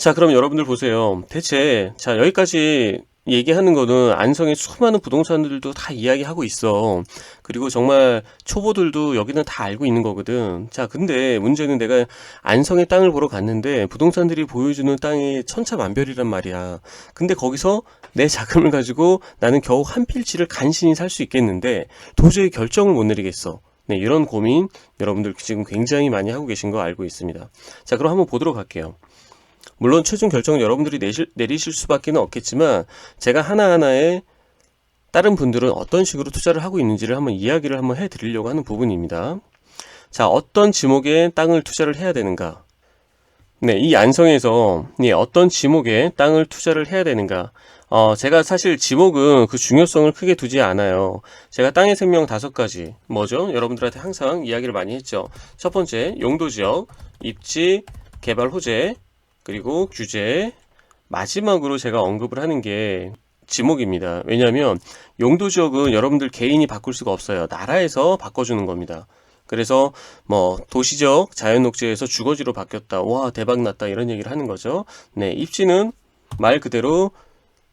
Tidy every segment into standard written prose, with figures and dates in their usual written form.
자, 그럼 여러분들 보세요. 대체, 자, 여기까지 얘기하는 거는 안성의 수많은 부동산들도 다 이야기하고 있어. 그리고 정말 초보들도 여기는 다 알고 있는 거거든. 자, 근데 문제는 내가 안성의 땅을 보러 갔는데 부동산들이 보여주는 땅이 천차만별이란 말이야. 근데 거기서 내 자금을 가지고 나는 겨우 한 필지를 간신히 살 수 있겠는데 도저히 결정을 못 내리겠어. 네, 이런 고민 여러분들 지금 굉장히 많이 하고 계신 거 알고 있습니다. 자, 그럼 한번 보도록 할게요. 물론 최종 결정은 여러분들이 내리실 수밖에 없겠지만 제가 하나하나에 다른 분들은 어떤 식으로 투자를 하고 있는지를 한번 이야기를 한번 해드리려고 하는 부분입니다. 자, 어떤 지목에 땅을 투자를 해야 되는가? 네, 이 안성에서 어떤 지목에 땅을 투자를 해야 되는가? 제가 사실 지목은 그 중요성을 크게 두지 않아요. 제가 땅의 생명 5가지 뭐죠? 여러분들한테 항상 이야기를 많이 했죠. 첫 번째, 용도지역, 입지, 개발 호재, 그리고 규제, 마지막으로 제가 언급을 하는 게 지목입니다. 왜냐하면 용도지역은 여러분들 개인이 바꿀 수가 없어요. 나라에서 바꿔주는 겁니다. 그래서 뭐 도시적 자연녹지에서 주거지로 바뀌었다. 와, 대박 났다. 이런 얘기를 하는 거죠. 네, 입지는 말 그대로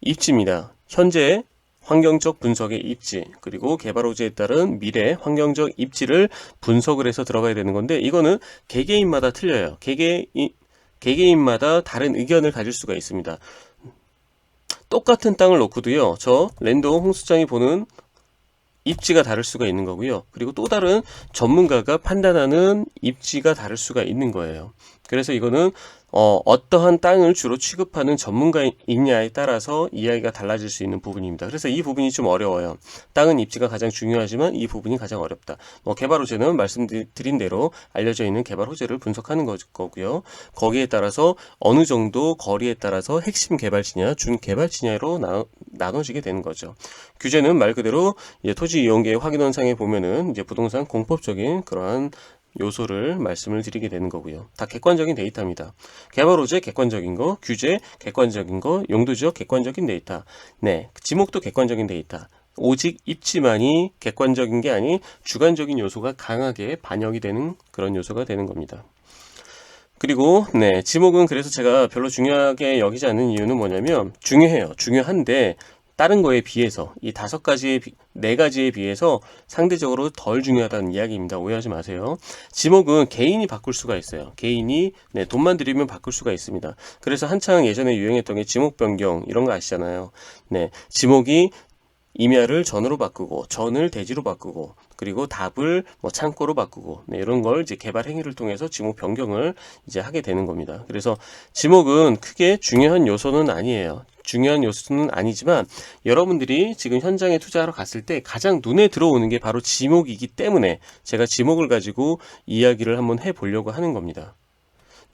입지입니다. 현재 환경적 분석의 입지, 그리고 개발 호재에 따른 미래 환경적 입지를 분석을 해서 들어가야 되는 건데 이거는 개개인마다 틀려요. 개개인마다 다른 의견을 가질 수가 있습니다. 똑같은 땅을 놓고도요, 저 랜더 홍수장이 보는 입지가 다를 수가 있는 거고요. 그리고 또 다른 전문가가 판단하는 입지가 다를 수가 있는 거예요. 그래서 이거는 어떠한 땅을 주로 취급하는 전문가이냐에 따라서 이야기가 달라질 수 있는 부분입니다. 그래서 이 부분이 좀 어려워요. 땅은 입지가 가장 중요하지만 이 부분이 가장 어렵다. 개발 호재는 말씀드린 대로 알려져 있는 개발 호재를 분석하는 거고요. 거기에 따라서 어느 정도 거리에 따라서 핵심 개발지냐, 준 개발지냐로 나눠지게 되는 거죠. 규제는 말 그대로 토지 이용계획 확인원상에 보면은 이제 부동산 공법적인 그러한 요소를 말씀을 드리게 되는 거고요. 다 객관적인 데이터입니다. 개발 호재 객관적인 거, 규제 객관적인 거, 용도지역 객관적인 데이터. 네, 지목도 객관적인 데이터. 오직 입지만이 객관적인 게 아닌 주관적인 요소가 강하게 반영이 되는 그런 요소가 되는 겁니다. 그리고 네, 지목은 그래서 제가 별로 중요하게 여기지 않는 이유는 뭐냐면 중요해요. 중요한데 다른 거에 비해서 이 4가지에 비해서 상대적으로 덜 중요하다는 이야기입니다. 오해하지 마세요. 지목은 개인이 바꿀 수가 있어요. 개인이 돈만 들이면 바꿀 수가 있습니다. 그래서 한창 예전에 유행했던 게 지목 변경 이런 거 아시잖아요. 네, 지목이 임야를 전으로 바꾸고 전을 대지로 바꾸고 그리고 답을 창고로 바꾸고 이런 걸 이제 개발 행위를 통해서 지목 변경을 이제 하게 되는 겁니다. 그래서 지목은 크게 중요한 요소는 아니에요. 중요한 요소는 아니지만 여러분들이 지금 현장에 투자하러 갔을 때 가장 눈에 들어오는 게 바로 지목이기 때문에 제가 지목을 가지고 이야기를 한번 해보려고 하는 겁니다.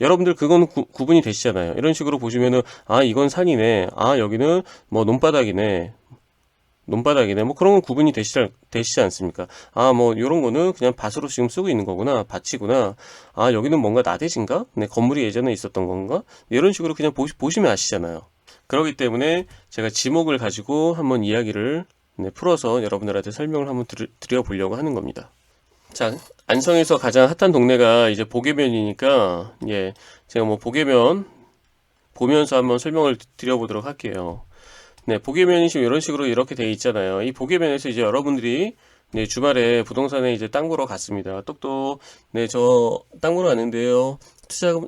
여러분들 그건 구분이 되시잖아요. 이런 식으로 보시면은 이건 산이네, 여기는 논바닥이네, 그런 건 구분이 되시지 않습니까? 요런 거는 그냥 밭으로 지금 쓰고 있는 거구나, 밭이구나. 여기는 뭔가 나대진가? 네, 건물이 예전에 있었던 건가? 이런 식으로 그냥 보시면 아시잖아요. 그렇기 때문에 제가 지목을 가지고 한번 이야기를 풀어서 여러분들한테 설명을 한번 드려보려고 하는 겁니다. 자, 안성에서 가장 핫한 동네가 이제 보계면이니까, 제가 보계면 보면서 한번 설명을 드려보도록 할게요. 네, 보계면이 지금 이런 식으로 이렇게 돼 있잖아요. 이 보계면에서 이제 여러분들이 주말에 부동산에 이제 땅 보러 갔습니다. 똑똑, 저 땅 보러 왔는데요.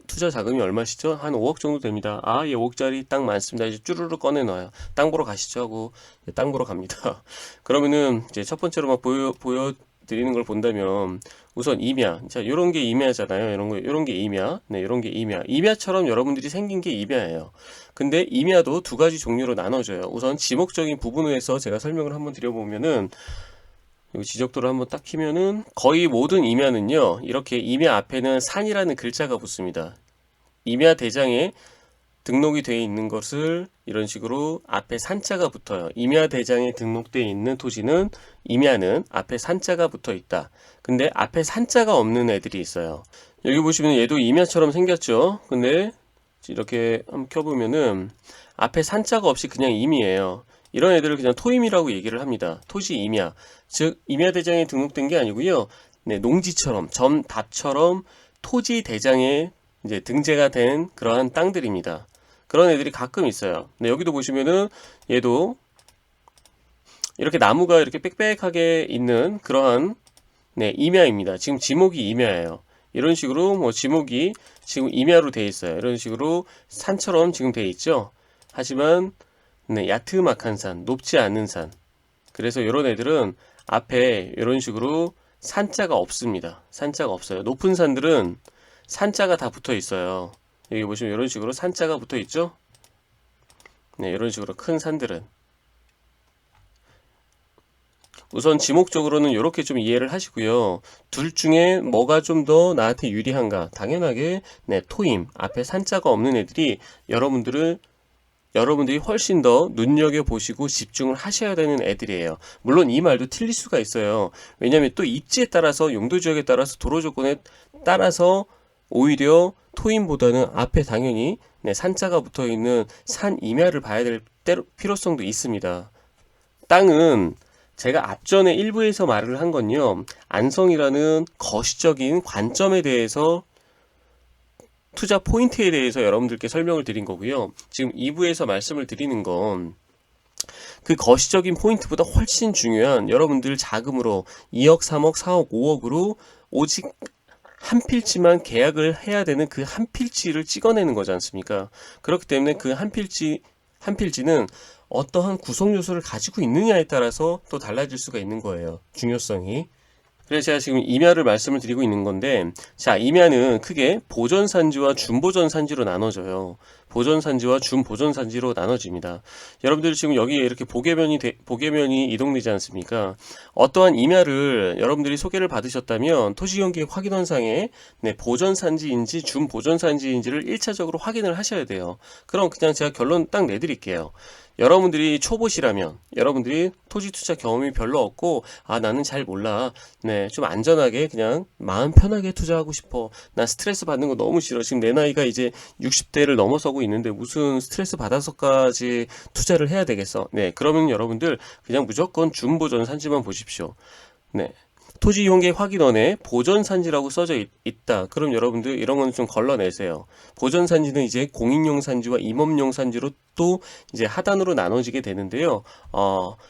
투자 자금이 얼마시죠? 한 5억 정도 됩니다. 5억짜리 땅 많습니다. 이제 쭈루루 꺼내놔요. 땅 보러 가시죠 하고 땅 보러 갑니다. 그러면은 이제 첫 번째로 막 보여드리는 걸 본다면 우선 임야. 자, 요런 게 임야잖아요. 요런 게 임야. 네, 요런 게 임야. 임야처럼 여러분들이 생긴 게 임야예요. 근데 임야도 2가지 종류로 나눠져요. 우선 지목적인 부분에서 제가 설명을 한번 드려보면은 여기 지적도를 한번 딱 키면은 거의 모든 임야는요, 이렇게 임야 앞에는 산이라는 글자가 붙습니다. 임야 대장에 등록이 되어 있는 것을 이런 식으로 앞에 산자가 붙어요. 임야 대장에 등록되어 있는 토지는 임야는 앞에 산자가 붙어 있다. 근데 앞에 산자가 없는 애들이 있어요. 여기 보시면 얘도 임야처럼 생겼죠. 근데 이렇게 한번 켜보면은 앞에 산자가 없이 그냥 임이에요. 이런 애들을 그냥 토임이라고 얘기를 합니다. 토지 임야. 즉 임야 대장에 등록된 게 아니고요. 네, 농지처럼 답처럼 토지 대장에 이제 등재가 된 그러한 땅들입니다. 그런 애들이 가끔 있어요. 네, 여기도 보시면은 얘도 이렇게 나무가 이렇게 빽빽하게 있는 그러한 네, 임야입니다. 지금 지목이 임야예요. 이런 식으로 뭐 지목이 지금 임야로 되어 있어요. 이런 식으로 산처럼 지금 되어 있죠. 하지만 네, 야트막한 산, 높지 않은 산. 그래서 이런 애들은 앞에 이런 식으로 산자가 없습니다. 산자가 없어요. 높은 산들은 산자가 다 붙어 있어요. 여기 보시면 이런 식으로 산자가 붙어 있죠. 네, 이런 식으로 큰 산들은 우선 지목적으로는 이렇게 좀 이해를 하시고요. 둘 중에 뭐가 좀 더 나한테 유리한가? 당연하게 네, 토임 앞에 산자가 없는 애들이 여러분들이 훨씬 더 눈여겨보시고 집중을 하셔야 되는 애들이에요. 물론 이 말도 틀릴 수가 있어요. 왜냐하면 또 입지에 따라서 용도 지역에 따라서 도로 조건에 따라서 오히려 토인보다는 앞에 당연히 네, 산자가 붙어 있는 산 임야를 봐야 될 필요성도 있습니다. 땅은 제가 앞전에 일부에서 말을 한 건요, 안성이라는 거시적인 관점에 대해서 투자 포인트에 대해서 여러분들께 설명을 드린 거고요. 지금 2부에서 말씀을 드리는 건 그 거시적인 포인트보다 훨씬 중요한 여러분들 자금으로 2억, 3억, 4억, 5억으로 오직 한 필지만 계약을 해야 되는 그 한 필지를 찍어내는 거지 않습니까? 그렇기 때문에 그 한 필지는 어떠한 구성 요소를 가지고 있느냐에 따라서 또 달라질 수가 있는 거예요. 중요성이. 그래서 제가 지금 임야를 말씀을 드리고 있는 건데, 자, 임야는 크게 보전산지와 준보전산지로 나눠져요. 보전산지와 준보전산지로 나눠집니다. 여러분들 지금 여기에 이렇게 보계면이 이동되지 않습니까? 어떠한 임야를 여러분들이 소개를 받으셨다면 토지경계획 확인원상에 네, 보전산지인지 준보전산지인지를 1차적으로 확인을 하셔야 돼요. 그럼 그냥 제가 결론 딱 내드릴게요. 여러분들이 초보시라면, 여러분들이 토지 투자 경험이 별로 없고, 아, 나는 잘 몰라. 네, 좀 안전하게 그냥 마음 편하게 투자하고 싶어. 나 스트레스 받는 거 너무 싫어. 지금 내 나이가 이제 60대를 넘어서고 있는데 무슨 스트레스 받아서까지 투자를 해야 되겠어. 네, 그러면 여러분들 그냥 무조건 준보전 산지만 보십시오. 네. 토지 이용계획 확인원에 보전산지라고 써져 있다. 그럼 여러분들 이런 건 좀 걸러내세요. 보전산지는 이제 공인용 산지와 임업용 산지로 또 이제 하단으로 나눠지게 되는데요.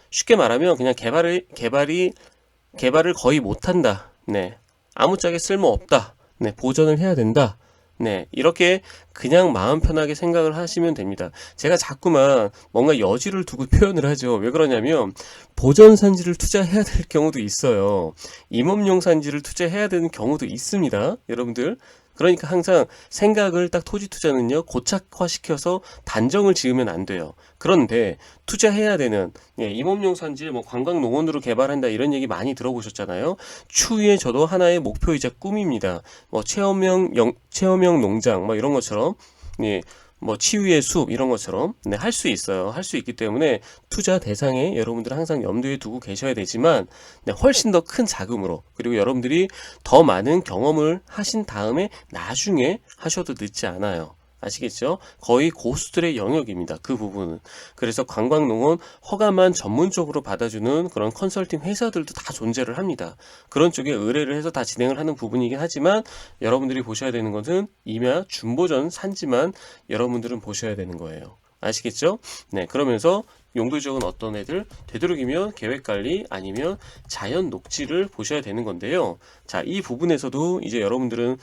쉽게 말하면 그냥 개발을 거의 못한다. 네. 아무짝에 쓸모없다. 네. 보전을 해야 된다. 네. 이렇게 그냥 마음 편하게 생각을 하시면 됩니다. 제가 자꾸만 뭔가 여지를 두고 표현을 하죠. 왜 그러냐면 보전 산지를 투자해야 될 경우도 있어요. 임업용 산지를 투자해야 되는 경우도 있습니다. 여러분들. 그러니까 항상 생각을 딱 토지 투자는요, 고착화시켜서 단정을 지으면 안 돼요. 그런데 투자해야 되는 임업용 산지 뭐 관광 농원으로 개발한다 이런 얘기 많이 들어보셨잖아요. 추후에 저도 하나의 목표이자 꿈입니다. 뭐 체험형 농장 뭐 이런 것처럼 예, 뭐 치유의 숲 이런 것처럼 네, 할 수 있어요. 할 수 있기 때문에 투자 대상에 여러분들 항상 염두에 두고 계셔야 되지만 네, 훨씬 더 큰 자금으로 그리고 여러분들이 더 많은 경험을 하신 다음에 나중에 하셔도 늦지 않아요. 아시겠죠? 거의 고수들의 영역입니다. 그 부분은. 그래서 관광농원 허가만 전문적으로 받아주는 그런 컨설팅 회사들도 다 존재를 합니다. 그런 쪽에 의뢰를 해서 다 진행을 하는 부분이긴 하지만 여러분들이 보셔야 되는 것은 임야 준보전 산지만 여러분들은 보셔야 되는 거예요. 아시겠죠? 네, 그러면서 용도지역은 어떤 애들? 되도록이면 계획관리 아니면 자연 녹지를 보셔야 되는 건데요. 자, 이 부분에서도 이제 여러분들은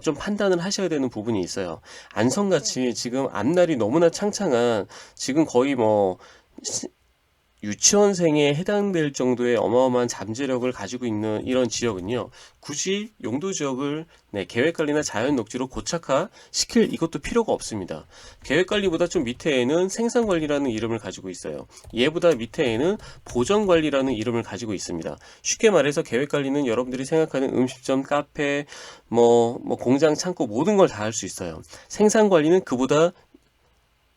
좀 판단을 하셔야 되는 부분이 있어요. 안성같이 지금 앞날이 너무나 창창한 지금 거의 뭐 유치원생에 해당될 정도의 어마어마한 잠재력을 가지고 있는 이런 지역은요, 굳이 용도 지역을 계획관리나 자연녹지로 고착화 시킬 이것도 필요가 없습니다. 계획관리보다 좀 밑에에는 생산관리라는 이름을 가지고 있어요. 얘보다 밑에에는 보전관리라는 이름을 가지고 있습니다. 쉽게 말해서 계획관리는 여러분들이 생각하는 음식점, 카페, 뭐 공장, 창고 모든 걸 다 할 수 있어요. 생산관리는 그보다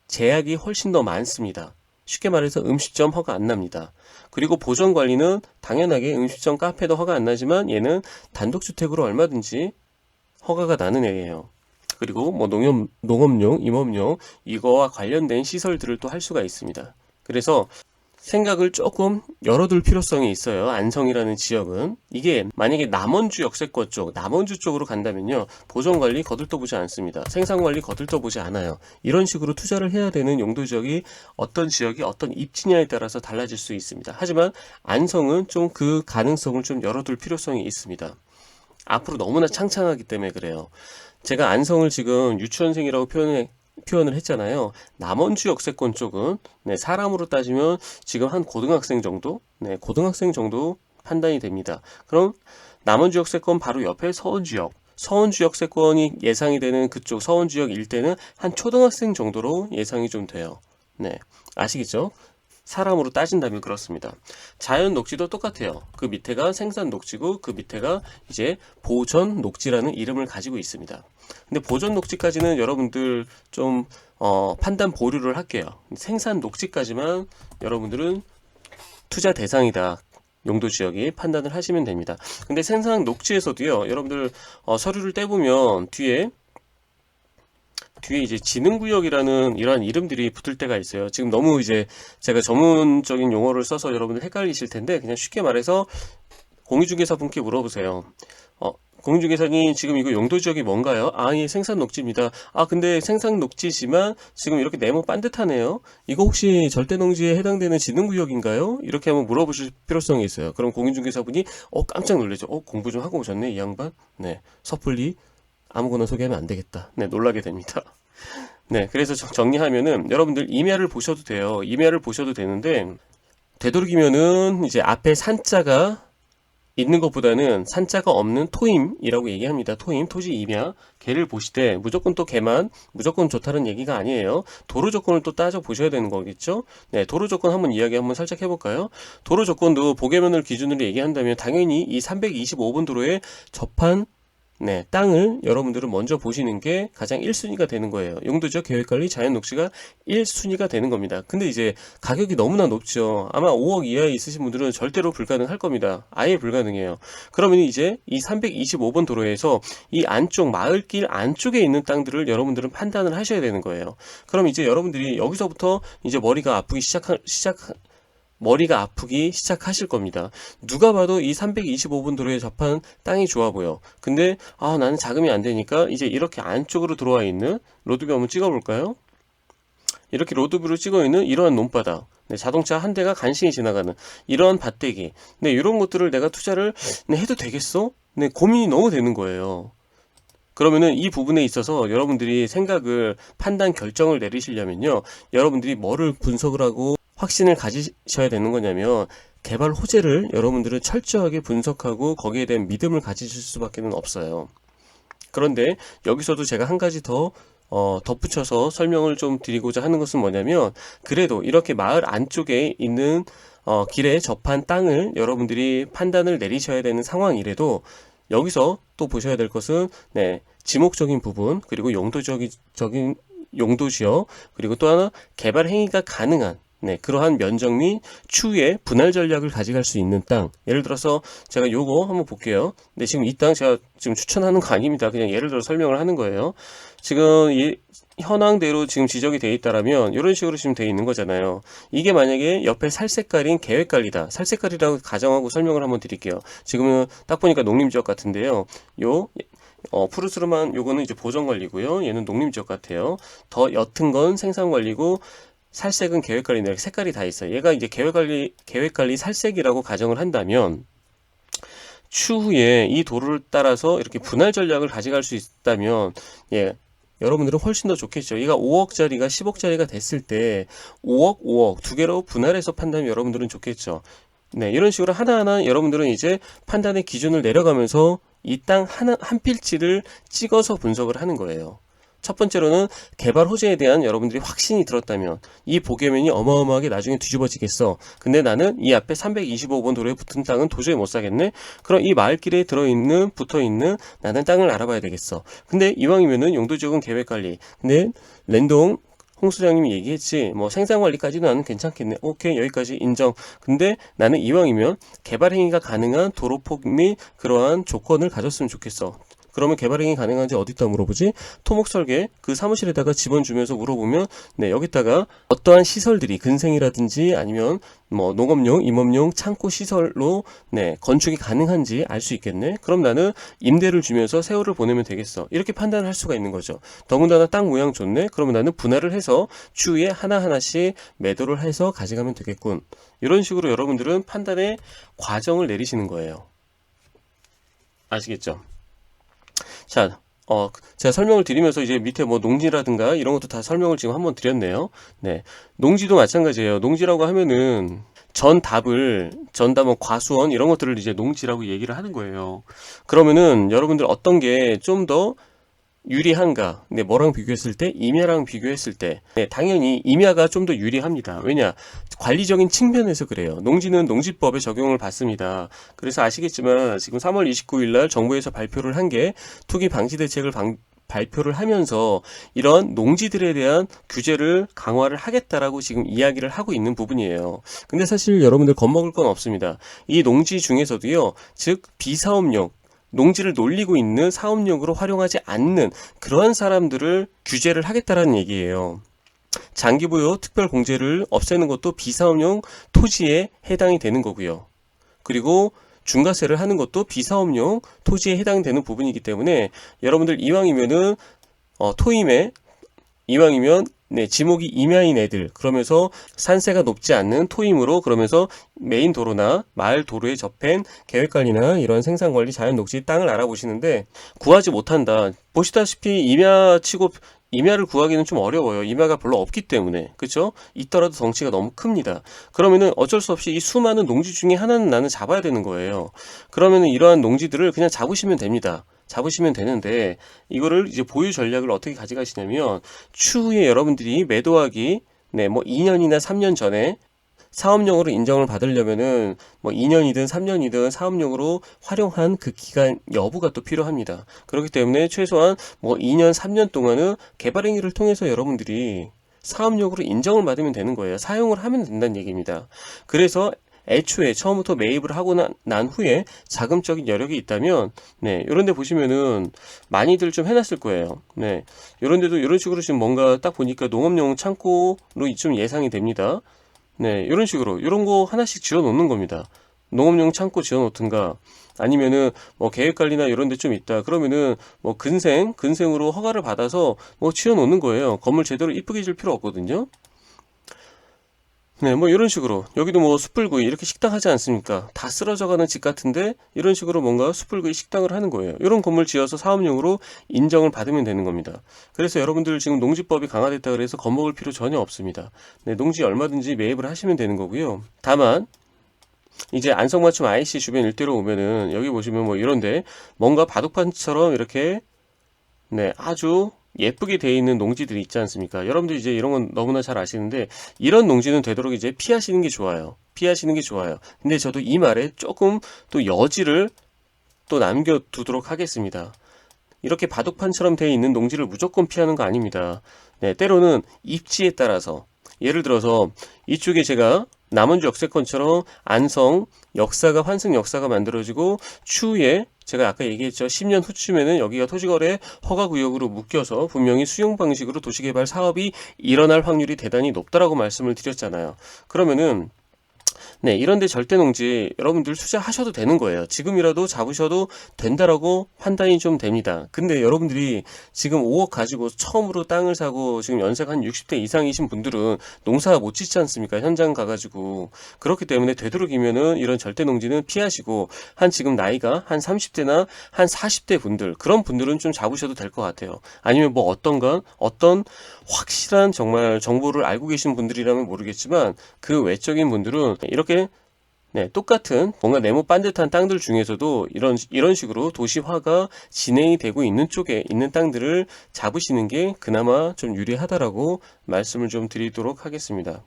제약이 훨씬 더 많습니다. 쉽게 말해서 음식점 허가 안 납니다. 그리고 보전관리는 당연하게 음식점 카페도 허가 안 나지만 얘는 단독주택으로 얼마든지 허가가 나는 애예요. 그리고 뭐 농업용, 임업용 이거와 관련된 시설들을 또 할 수가 있습니다. 그래서 생각을 조금 열어둘 필요성이 있어요. 안성이라는 지역은. 이게 만약에 남원주 역세권 쪽, 남원주 쪽으로 간다면요. 보전관리 거들떠보지 않습니다. 생산관리 거들떠보지 않아요. 이런 식으로 투자를 해야 되는 용도 지역이 어떤 지역이 어떤 입지냐에 따라서 달라질 수 있습니다. 하지만 안성은 좀 그 가능성을 좀 열어둘 필요성이 있습니다. 앞으로 너무나 창창하기 때문에 그래요. 제가 안성을 지금 유치원생이라고 표현을 했잖아요. 남원주 역세권 쪽은 사람으로 따지면 지금 한 고등학생 정도? 고등학생 정도 판단이 됩니다. 그럼 남원주 역세권 바로 옆에 서원주역. 서원주 역세권이 예상이 되는 그쪽 서원주역 일대는 한 초등학생 정도로 예상이 좀 돼요. 아시겠죠? 사람으로 따진다면 그렇습니다. 자연 녹지도 똑같아요. 그 밑에가 생산 녹지고 그 밑에가 이제 보전 녹지라는 이름을 가지고 있습니다. 근데 보전 녹지까지는 여러분들 좀 판단 보류를 할게요. 생산 녹지까지만 여러분들은 투자 대상이다. 용도 지역이 판단을 하시면 됩니다. 근데 생산 녹지에서도요. 여러분들 서류를 떼보면 뒤에 이제 지능구역이라는 이러한 이름들이 붙을 때가 있어요. 지금 너무 이제 제가 전문적인 용어를 써서 여러분들 헷갈리실 텐데 그냥 쉽게 말해서 공유중개사 분께 물어보세요. 공유중개사님 지금 이거 용도지역이 뭔가요? 예, 생산녹지입니다. 근데 생산녹지지만 지금 이렇게 네모 반듯하네요. 이거 혹시 절대농지에 해당되는 지능구역인가요? 이렇게 한번 물어보실 필요성이 있어요. 그럼 공유중개사분이 깜짝 놀라죠. 공부 좀 하고 오셨네 이 양반. 섣불리 아무거나 소개하면 안 되겠다. 놀라게 됩니다. 그래서 정리하면은 여러분들 임야를 보셔도 돼요. 임야를 보셔도 되는데 되도록이면은 이제 앞에 산자가 있는 것보다는 산자가 없는 토임이라고 얘기합니다. 토임, 토지 임야, 걔를 보시되 무조건 또 걔만 무조건 좋다는 얘기가 아니에요. 도로 조건을 또 따져 보셔야 되는 거겠죠. 도로 조건 한번 이야기 한번 살짝 해볼까요? 도로 조건도 보게면을 기준으로 얘기한다면 당연히 이 325번 도로에 접한 땅을 여러분들은 먼저 보시는 게 가장 1순위가 되는 거예요. 용도지역 계획관리 자연녹지가 1순위가 되는 겁니다. 근데 이제 가격이 너무나 높죠. 아마 5억 이하에 있으신 분들은 절대로 불가능할 겁니다. 아예 불가능해요. 그러면 이제 이 325번 도로에서 이 안쪽 마을길 안쪽에 있는 땅들을 여러분들은 판단을 하셔야 되는 거예요. 그럼 이제 여러분들이 여기서부터 이제 머리가 아프기 시작하실 겁니다. 누가 봐도 이 325번 도로에 접한 땅이 좋아 보여. 근데 나는 자금이 안 되니까 이제 이렇게 안쪽으로 들어와 있는 로드뷰 한번 찍어볼까요? 이렇게 로드뷰로 찍어 있는 이러한 논바닥, 자동차 한 대가 간신히 지나가는 이러한 밭대기, 이런 것들을 내가 투자를 해도 되겠어? 고민이 너무 되는 거예요. 그러면은 이 부분에 있어서 여러분들이 생각을 판단 결정을 내리시려면요, 여러분들이 뭐를 분석을 하고 확신을 가지셔야 되는 거냐면 개발 호재를 여러분들은 철저하게 분석하고 거기에 대한 믿음을 가지실 수밖에 없어요. 그런데 여기서도 제가 한 가지 더 덧붙여서 설명을 좀 드리고자 하는 것은 뭐냐면 그래도 이렇게 마을 안쪽에 있는 길에 접한 땅을 여러분들이 판단을 내리셔야 되는 상황이라도 여기서 또 보셔야 될 것은 지목적인 부분 그리고 용도적인 용도지역 그리고 또 하나 개발 행위가 가능한 그러한 면적 및 추후에 분할 전략을 가져갈 수 있는 땅. 예를 들어서 제가 요거 한번 볼게요. 근데 지금 이 땅 제가 지금 추천하는 거 아닙니다. 그냥 예를 들어 설명을 하는 거예요. 지금 이 현황대로 지금 지적이 돼 있다라면 이런 식으로 지금 돼 있는 거잖아요. 이게 만약에 옆에 살색깔인 계획관리다. 살색깔이라고 가정하고 설명을 한번 드릴게요. 지금은 딱 보니까 농림지역 같은데요. 푸르스름한 요거는 이제 보전관리고요. 얘는 농림지역 같아요. 더 옅은 건 생산관리고 살색은 계획관리, 이렇게 색깔이 다 있어요. 얘가 이제 계획관리 살색이라고 가정을 한다면 추후에 이 도로를 따라서 이렇게 분할 전략을 가져갈 수 있다면 여러분들은 훨씬 더 좋겠죠. 얘가 5억짜리가 10억짜리가 됐을 때 5억 두 개로 분할해서 판단하면 여러분들은 좋겠죠. 이런 식으로 하나하나 여러분들은 이제 판단의 기준을 내려가면서 이 땅 한 필지를 찍어서 분석을 하는 거예요. 첫 번째로는 개발 호재에 대한 여러분들이 확신이 들었다면 이 보게면이 어마어마하게 나중에 뒤집어지겠어. 근데 나는 이 앞에 325번 도로에 붙은 땅은 도저히 못 사겠네. 그럼 이 마을길에 붙어있는 나는 땅을 알아봐야 되겠어. 근데 이왕이면은 용도지역은 계획관리. 근데 랜동 홍 소장님이 얘기했지 뭐 생산관리까지는 나는 괜찮겠네. 오케이, 여기까지 인정. 근데 나는 이왕이면 개발 행위가 가능한 도로폭 및 그러한 조건을 가졌으면 좋겠어. 그러면 개발행위 가능한지 어디다 물어보지? 토목설계 그 사무실에다가 지번 주면서 물어보면 네, 여기다가 어떠한 시설들이 근생이라든지 아니면 뭐 농업용, 임업용 창고 시설로 네, 건축이 가능한지 알 수 있겠네. 그럼 나는 임대를 주면서 세월을 보내면 되겠어. 이렇게 판단을 할 수가 있는 거죠. 더군다나 땅 모양 좋네. 그러면 나는 분할을 해서 추후에 하나하나씩 매도를 해서 가져가면 되겠군. 이런 식으로 여러분들은 판단의 과정을 내리시는 거예요. 아시겠죠? 자, 제가 설명을 드리면서 이제 밑에 뭐 농지라든가 이런 것도 다 설명을 지금 한번 드렸네요. 네. 농지도 마찬가지예요. 농지라고 하면은 전답은 과수원 이런 것들을 이제 농지라고 얘기를 하는 거예요. 그러면은 여러분들 어떤 게 좀 더 유리한가? 네, 뭐랑 비교했을 때? 임야랑 비교했을 때. 네, 당연히 임야가 좀 더 유리합니다. 왜냐? 관리적인 측면에서 그래요. 농지는 농지법에 적용을 받습니다. 그래서 아시겠지만 지금 3월 29일 날 정부에서 발표를 한 게 투기 방지 대책을 발표를 하면서 이런 농지들에 대한 규제를 강화를 하겠다라고 지금 이야기를 하고 있는 부분이에요. 근데 사실 여러분들 겁먹을 건 없습니다. 이 농지 중에서도요, 즉 비사업용 농지를 놀리고 있는 사업용으로 활용하지 않는 그러한 사람들을 규제를 하겠다라는 얘기예요. 장기보유 특별공제를 없애는 것도 비사업용 토지에 해당이 되는 거고요. 그리고 중과세를 하는 것도 비사업용 토지에 해당되는 부분이기 때문에 여러분들 이왕이면은 토임에 이왕이면 네, 지목이 임야인 애들 그러면서 산세가 높지 않는 토임으로 그러면서 메인 도로나 마을 도로에 접한 계획관리나 이런 생산관리 자연녹지 땅을 알아보시는데 구하지 못한다. 보시다시피 임야를 구하기는 좀 어려워요. 임야가 별로 없기 때문에. 그렇죠? 있더라도 덩치가 너무 큽니다. 그러면은 어쩔 수 없이 이 수많은 농지 중에 하나는 나는 잡아야 되는 거예요. 그러면은 이러한 농지들을 그냥 잡으시면 됩니다. 잡으시면 되는데 이거를 이제 보유 전략을 어떻게 가져가시냐면 추후에 여러분들이 매도하기 네, 뭐 2년이나 3년 전에 사업용으로 인정을 받으려면은 뭐 2년이든 3년이든 사업용으로 활용한 그 기간 여부가 또 필요합니다. 그렇기 때문에 최소한 뭐 2년, 3년 동안은 개발행위를 통해서 여러분들이 사업용으로 인정을 받으면 되는 거예요. 사용을 하면 된다는 얘기입니다. 그래서 애초에 처음부터 매입을 하고 난 후에 자금적인 여력이 있다면 네, 요런 데 보시면은 많이들 좀 해놨을 거예요. 네, 요런 데도 이런 식으로 지금 뭔가 딱 보니까 농업용 창고로 좀 예상이 됩니다. 네, 이런 식으로 이런 거 하나씩 지어 놓는 겁니다. 농업용 창고 지어 놓든가 아니면은 뭐 계획관리나 이런 데 좀 있다. 그러면은 뭐 근생으로 허가를 받아서 뭐 지어 놓는 거예요. 건물 제대로 이쁘게 질 필요 없거든요. 네, 뭐 이런 식으로 여기도 뭐 숯불구이 이렇게 식당 하지 않습니까? 다 쓰러져가는 집 같은데 이런 식으로 뭔가 숯불구이 식당을 하는 거예요. 이런 건물 지어서 사업용으로 인정을 받으면 되는 겁니다. 그래서 여러분들 지금 농지법이 강화됐다 그래서 겁먹을 필요 전혀 없습니다. 네, 농지 얼마든지 매입을 하시면 되는 거고요. 다만 이제 안성맞춤 IC 주변 일대로 오면은 여기 보시면 뭐 이런데 뭔가 바둑판처럼 이렇게 네, 아주 예쁘게 되어 있는 농지들이 있지 않습니까? 여러분들 이제 이런 건 너무나 잘 아시는데 이런 농지는 되도록 이제 피하시는 게 좋아요. 피하시는 게 좋아요. 근데 저도 이 말에 조금 또 여지를 또 남겨두도록 하겠습니다. 이렇게 바둑판처럼 되어 있는 농지를 무조건 피하는 거 아닙니다. 네, 때로는 입지에 따라서 예를 들어서 이쪽에 제가 남원주 역세권처럼 안성 역사가 환승 역사가 만들어지고 추후에 제가 아까 얘기했죠. 10년 후쯤에는 여기가 토지거래 허가구역으로 묶여서 분명히 수용 방식으로 도시개발 사업이 일어날 확률이 대단히 높다라고 말씀을 드렸잖아요. 그러면은 네, 이런데 절대농지 여러분들 투자하셔도 되는 거예요. 지금이라도 잡으셔도 된다라고 판단이 좀 됩니다. 근데 여러분들이 지금 5억 가지고 처음으로 땅을 사고 지금 연세가 한 60대 이상이신 분들은 농사 못 짓지 않습니까? 현장 가가지고. 그렇기 때문에 되도록이면은 이런 절대농지는 피하시고 한 지금 나이가 한 30대나 한 40대 분들 그런 분들은 좀 잡으셔도 될 것 같아요. 아니면 뭐 어떤 확실한 정말 정보를 알고 계신 분들이라면 모르겠지만 그 외적인 분들은 이렇게 네, 똑같은 뭔가 네모 반듯한 땅들 중에서도 이런 식으로 도시화가 진행이 되고 있는 쪽에 있는 땅들을 잡으시는 게 그나마 좀 유리하다라고 말씀을 좀 드리도록 하겠습니다.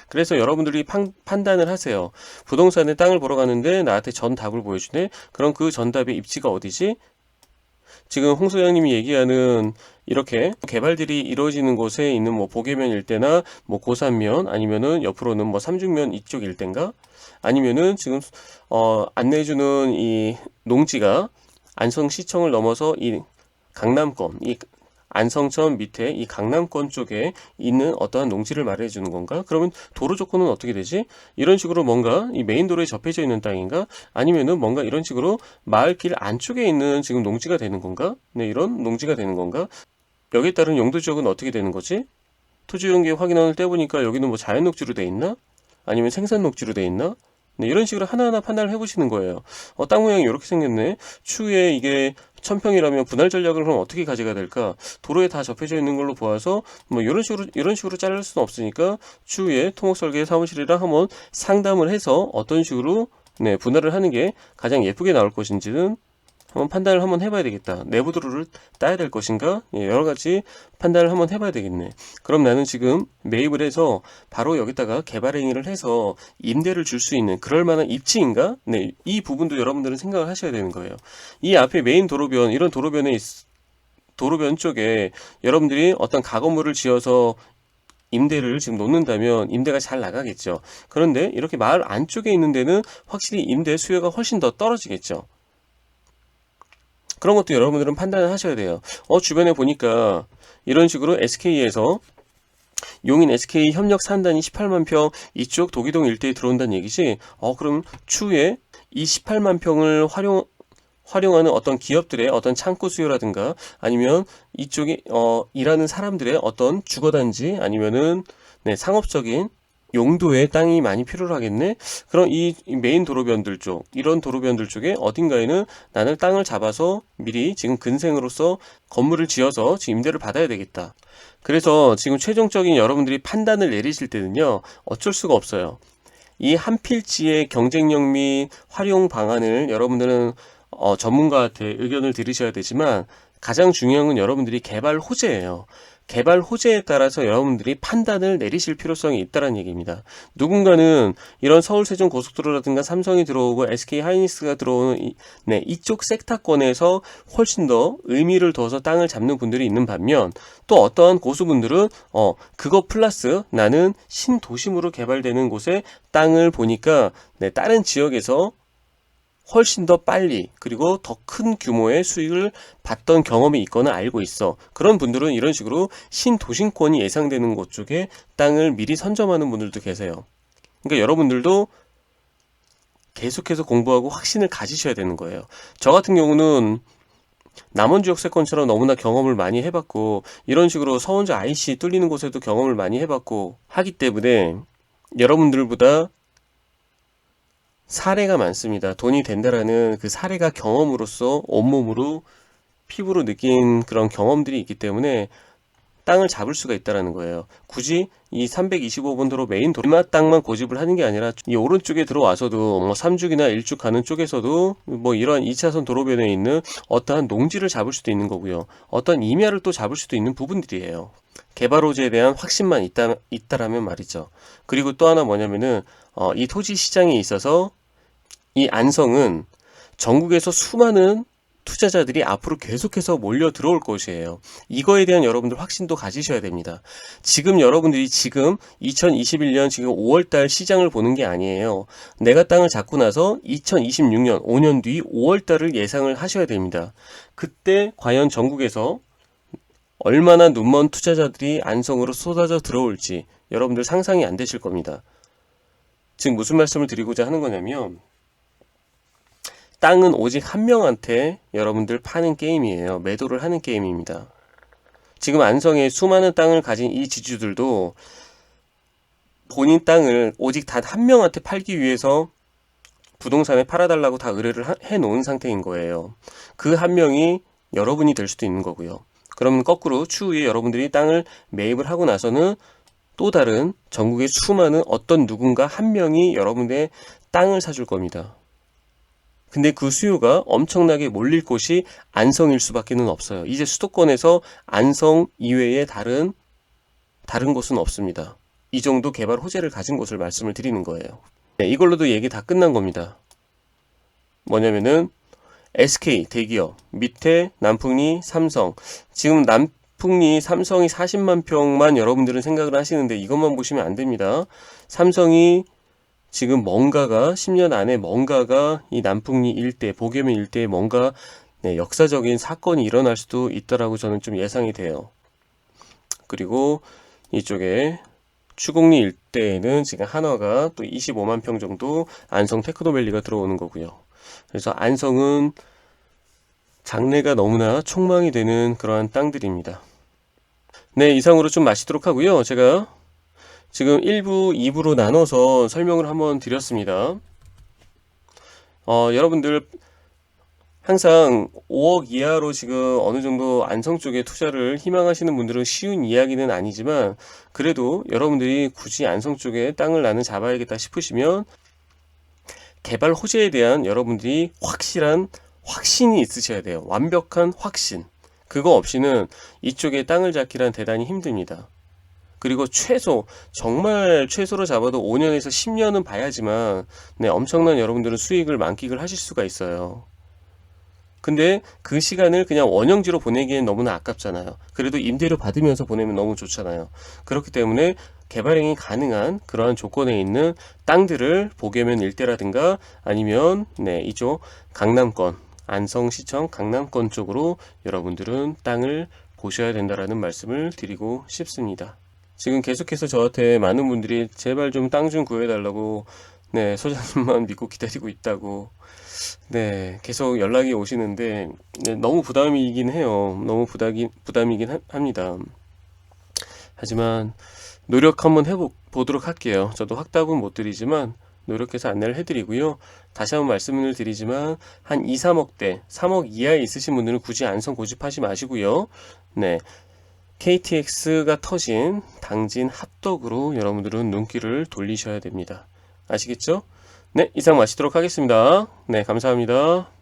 그래서 여러분들이 판단을 하세요. 부동산에 땅을 보러 가는데 나한테 전답을 보여주네? 그럼 그 전답의 입지가 어디지? 지금 홍 소장님이 얘기하는 이렇게 개발들이 이루어지는 곳에 있는 뭐 보계면 일대나 뭐 고산면 아니면은 옆으로는 뭐 삼중면 이쪽 일대인가 아니면은 지금 안내해주는 이 농지가 안성시청을 넘어서 이 강남권, 이 안성천 밑에 이 강남권 쪽에 있는 어떠한 농지를 말해 주는 건가? 그러면 도로 조건은 어떻게 되지? 이런 식으로 뭔가 이 메인 도로에 접해져 있는 땅인가? 아니면은 뭔가 이런 식으로 마을길 안쪽에 있는 지금 농지가 되는 건가? 네, 이런 농지가 되는 건가? 여기에 따른 용도 지역은 어떻게 되는 거지? 토지용기 확인원을 떼보니까 여기는 뭐 자연 녹지로 돼 있나? 아니면 생산 녹지로 돼 있나? 네, 이런 식으로 하나하나 판단을 해보시는 거예요. 땅 모양이 이렇게 생겼네. 추후에 이게 1000평이라면 분할 전략을 그럼 어떻게 가져가야 될까? 도로에 다 접해져 있는 걸로 보아서 뭐 이런 식으로 자를 수는 없으니까 추후에 토목설계 사무실이랑 한번 상담을 해서 어떤 식으로 네, 분할을 하는 게 가장 예쁘게 나올 것인지는 한번 판단을 한번 해봐야 되겠다. 내부 도로를 따야 될 것인가? 예, 여러 가지 판단을 한번 해봐야 되겠네. 그럼 나는 지금 매입을 해서 바로 여기다가 개발 행위를 해서 임대를 줄 수 있는 그럴 만한 입지인가? 네, 이 부분도 여러분들은 생각을 하셔야 되는 거예요. 이 앞에 메인 도로변, 이런 도로변 쪽에 여러분들이 어떤 가건물을 지어서 임대를 지금 놓는다면 임대가 잘 나가겠죠. 그런데 이렇게 마을 안쪽에 있는 데는 확실히 임대 수요가 훨씬 더 떨어지겠죠. 그런 것도 여러분들은 판단을 하셔야 돼요. 주변에 보니까 이런 식으로 SK에서 용인 SK 협력 산단이 18만 평 이쪽 도기동 일대에 들어온다는 얘기지. 그럼 추후에 이 18만 평을 활용하는 어떤 기업들의 어떤 창고 수요라든가 아니면 이쪽에 일하는 사람들의 어떤 주거단지 아니면은 네, 상업적인 용도의 땅이 많이 필요로 하겠네. 그럼 이 메인 도로변들 쪽, 이런 도로변들 쪽에 어딘가에는 나는 땅을 잡아서 미리 지금 근생으로서 건물을 지어서 지금 임대를 받아야 되겠다. 그래서 지금 최종적인 여러분들이 판단을 내리실 때는요, 어쩔 수가 없어요. 이 한 필지의 경쟁력 및 활용 방안을 여러분들은 전문가한테 의견을 들으셔야 되지만 가장 중요한 건 여러분들이 개발 호재예요. 개발 호재에 따라서 여러분들이 판단을 내리실 필요성이 있다는 얘기입니다. 누군가는 이런 서울 세종 고속도로라든가 삼성이 들어오고 SK 하이닉스가 들어오는 이쪽 섹터권에서 훨씬 더 의미를 둬서 땅을 잡는 분들이 있는 반면 또 어떠한 고수분들은 그거 플러스 나는 신도심으로 개발되는 곳에 땅을 보니까 다른 지역에서 훨씬 더 빨리 그리고 더 큰 규모의 수익을 봤던 경험이 있거나 알고 있어. 그런 분들은 이런 식으로 신도심권이 예상되는 곳 쪽에 땅을 미리 선점하는 분들도 계세요. 그러니까 여러분들도 계속해서 공부하고 확신을 가지셔야 되는 거예요. 저 같은 경우는 남원주 역세권처럼 너무나 경험을 많이 해봤고 이런 식으로 서원주 IC 뚫리는 곳에도 경험을 많이 해봤고 하기 때문에 여러분들보다 사례가 많습니다. 돈이 된다라는 그 사례가 경험으로서 온몸으로 피부로 느낀 그런 경험들이 있기 때문에 땅을 잡을 수가 있다는 거예요. 굳이 이 325번 도로 메인 도로 땅만 고집을 하는 게 아니라 이 오른쪽에 들어와서도 뭐 3죽이나 1죽 가는 쪽에서도 뭐 이러한 2차선 도로변에 있는 어떠한 농지를 잡을 수도 있는 거고요. 어떤 임야를 또 잡을 수도 있는 부분들이에요. 개발 호재에 대한 확신만 있다라면 말이죠. 그리고 또 하나 뭐냐면은 이 토지 시장에 있어서 이 안성은 전국에서 수많은 투자자들이 앞으로 계속해서 몰려 들어올 것이에요. 이거에 대한 여러분들 확신도 가지셔야 됩니다. 지금 여러분들이 지금 2021년 지금 5월달 시장을 보는 게 아니에요. 내가 땅을 잡고 나서 2026년 5년 뒤 5월달을 예상을 하셔야 됩니다. 그때 과연 전국에서 얼마나 눈먼 투자자들이 안성으로 쏟아져 들어올지 여러분들 상상이 안 되실 겁니다. 지금 무슨 말씀을 드리고자 하는 거냐면 땅은 오직 한 명한테 여러분들 파는 게임이에요. 매도를 하는 게임입니다. 지금 안성에 수많은 땅을 가진 이 지주들도 본인 땅을 오직 단 한 명한테 팔기 위해서 부동산에 팔아달라고 다 의뢰를 해놓은 상태인 거예요. 그 한 명이 여러분이 될 수도 있는 거고요. 그럼 거꾸로 추후에 여러분들이 땅을 매입을 하고 나서는 또 다른 전국의 수많은 어떤 누군가 한 명이 여러분의 땅을 사줄 겁니다. 근데 그 수요가 엄청나게 몰릴 곳이 안성일 수밖에는 없어요. 이제 수도권에서 안성 이외에 다른 곳은 없습니다. 이 정도 개발 호재를 가진 곳을 말씀을 드리는 거예요. 네, 이걸로도 얘기 다 끝난 겁니다. 뭐냐면은 SK 대기업 밑에 남풍리 삼성 지금 남풍리 삼성이 40만 평만 여러분들은 생각을 하시는데 이것만 보시면 안 됩니다. 삼성이 지금 뭔가가 10년 안에 뭔가가 이 남풍리 일대, 보겸의 일대에 뭔가 네, 역사적인 사건이 일어날 수도 있다라고 저는 좀 예상이 돼요. 그리고 이쪽에 추곡리 일대에는 지금 한화가 또 25만 평 정도 안성 테크노밸리가 들어오는 거고요. 그래서 안성은 장래가 너무나 촉망이 되는 그러한 땅들입니다. 네, 이상으로 좀 마치도록 하고요. 제가 지금 1부, 2부로 나눠서 설명을 한번 드렸습니다. 여러분들 항상 5억 이하로 지금 어느 정도 안성 쪽에 투자를 희망하시는 분들은 쉬운 이야기는 아니지만 그래도 여러분들이 굳이 안성 쪽에 땅을 나는 잡아야겠다 싶으시면 개발 호재에 대한 여러분들이 확실한 확신이 있으셔야 돼요. 완벽한 확신. 그거 없이는 이쪽에 땅을 잡기란 대단히 힘듭니다. 그리고 정말 최소로 잡아도 5년에서 10년은 봐야지만 네, 엄청난 여러분들은 수익을 만끽을 하실 수가 있어요. 근데 그 시간을 그냥 원형지로 보내기엔 너무나 아깝잖아요. 그래도 임대료 받으면서 보내면 너무 좋잖아요. 그렇기 때문에 개발행위 가능한 그러한 조건에 있는 땅들을 보계면 일대라든가 아니면 네, 이쪽 강남권, 안성시청 강남권 쪽으로 여러분들은 땅을 보셔야 된다라는 말씀을 드리고 싶습니다. 지금 계속해서 저한테 많은 분들이 제발 좀 땅 좀 구해달라고 네, 소장님만 믿고 기다리고 있다고 네, 계속 연락이 오시는데 네, 너무 부담이긴 해요. 너무 부담이긴 합니다. 하지만 노력 한번 해보도록 할게요. 저도 확답은 못 드리지만 노력해서 안내를 해드리고요. 다시 한번 말씀을 드리지만 한 2, 3억대, 3억 이하에 있으신 분들은 굳이 안성 고집하지 마시고요. 네, KTX가 터진 당진 합덕으로 여러분들은 눈길을 돌리셔야 됩니다. 아시겠죠? 네, 이상 마치도록 하겠습니다. 네, 감사합니다.